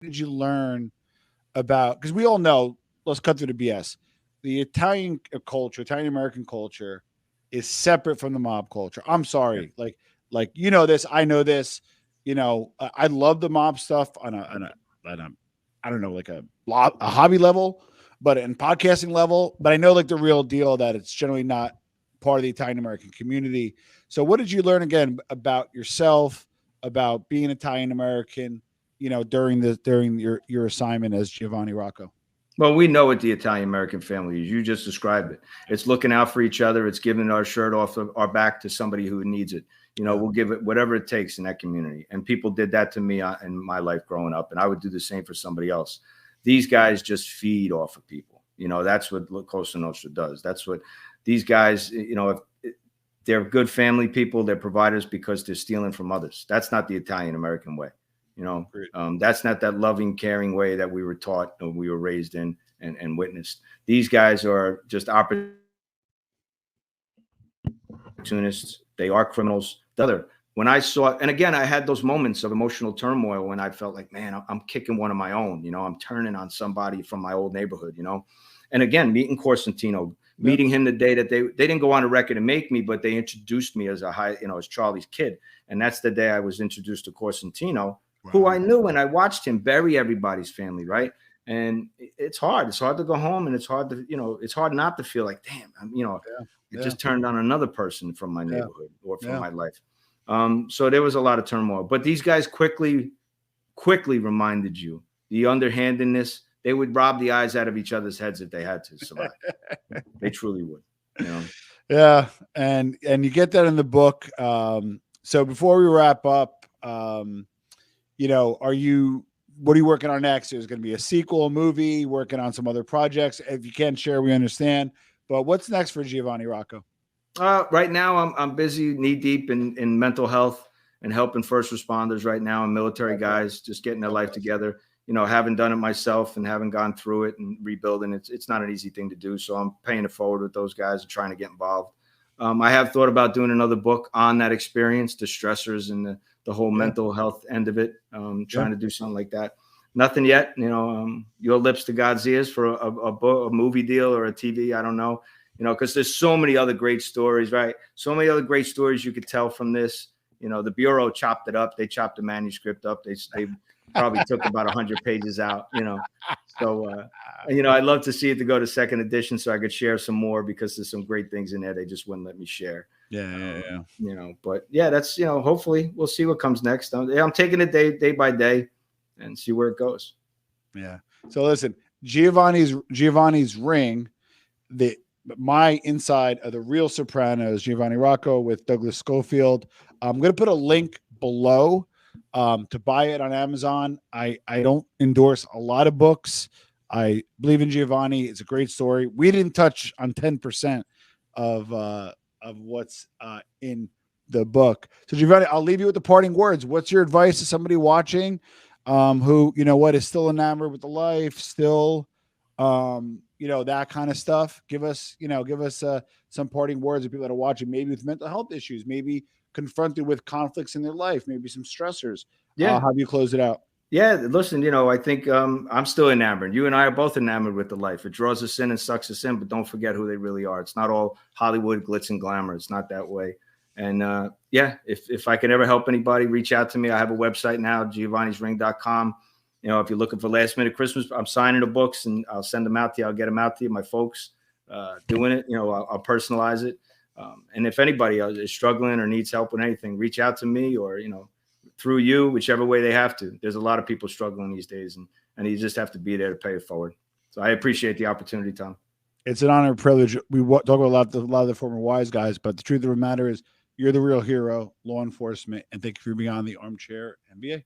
did you learn about? Because we all know, let's cut through the BS. The Italian culture, Italian American culture, is separate from the mob culture. I'm Yeah. sorry, like you know this, I know this. I love the mob stuff on a I don't know, like a hobby level, but in podcasting level. But I know like the real deal that it's generally not part of the Italian American community. So, what did you learn again about yourself, about being Italian American? During your assignment as Giovanni Rocco. Well, we know what the Italian American family is. You just described it. It's looking out for each other. It's giving our shirt off of our back to somebody who needs it. Yeah. We'll give it whatever it takes in that community. And people did that to me in my life growing up, and I would do the same for somebody else. These guys just feed off of people. That's what La Cosa Nostra does. That's what these guys, if they're good family people, they're providers because they're stealing from others. That's not the Italian American way. That's not that loving, caring way that we were taught and we were raised in and witnessed. These guys are just opportunists. They are criminals. When I saw, and again, I had those moments of emotional turmoil when I felt like, man, I'm kicking one of my own. I'm turning on somebody from my old neighborhood. And again, meeting Corsentino, meeting him the day that they didn't go on a record and make me, but they introduced me as as Charlie's kid. And that's the day I was introduced to Corsentino. Wow. Who I knew, and I watched him bury everybody's family, right? And it's hard. It's hard to go home, and it's hard to, it's hard not to feel like, damn, it just turned on another person from my neighborhood or from my life. So there was a lot of turmoil. But these guys quickly reminded you the underhandedness. They would rob the eyes out of each other's heads if they had to survive. They truly would. Yeah, and you get that in the book. So before we wrap up, what are you working on next? There's going to be a sequel, a movie, working on some other projects. If you can't share, we understand. But what's next for Giovanni Rocco? Right now, I'm busy knee deep in mental health and helping first responders right now and military guys just getting their life together. Having done it myself and having gone through it and rebuilding, it's not an easy thing to do. So I'm paying it forward with those guys and trying to get involved. I have thought about doing another book on that experience, the stressors and the whole mental health end of it. Trying to do something like that. Nothing yet. Your lips to God's ears for a movie deal or a TV. I don't know. Because there's so many other great stories, right? So many other great stories you could tell from this. The Bureau chopped it up. They chopped the manuscript up. They probably took about 100 pages out. So I'd love to see it to go to second edition so I could share some more because there's some great things in there they just wouldn't let me share. Yeah. But that's hopefully we'll see what comes next. I'm taking it day by day and see where it goes. Yeah. So listen, Giovanni's Ring, my inside of the Real Sopranos, Giovanni Rocco with Douglas Schofield. I'm going to put a link below to buy it on Amazon. I don't endorse a lot of books. I believe in Giovanni. It's a great story. We didn't touch on 10% of what's in the book. So Giovanni, I'll leave you with the parting words. What's your advice to somebody watching who, is still enamored with the life, still that kind of stuff? Give us some parting words of people that are watching, maybe with mental health issues, maybe confronted with conflicts in their life, maybe some stressors. How do you close it out? Yeah, listen, I think I'm still enamored. You and I are both enamored with the life. It draws us in and sucks us in, but don't forget who they really are. It's not all Hollywood glitz and glamour. It's not that way. And if I can ever help anybody, reach out to me. I have a website now, giovannisring.com. If you're looking for last minute Christmas, I'm signing the books and I'll send them out to you. I'll get them out to you. My folks doing it, I'll personalize it. And if anybody is struggling or needs help with anything, reach out to me or, through you, whichever way they have to. There's a lot of people struggling these days and you just have to be there to pay it forward. So I appreciate the opportunity, Tom. It's an honor and privilege. We talk about a lot of the former wise guys, but the truth of the matter is you're the real hero, law enforcement. And thank you for being on the Armchair MBA.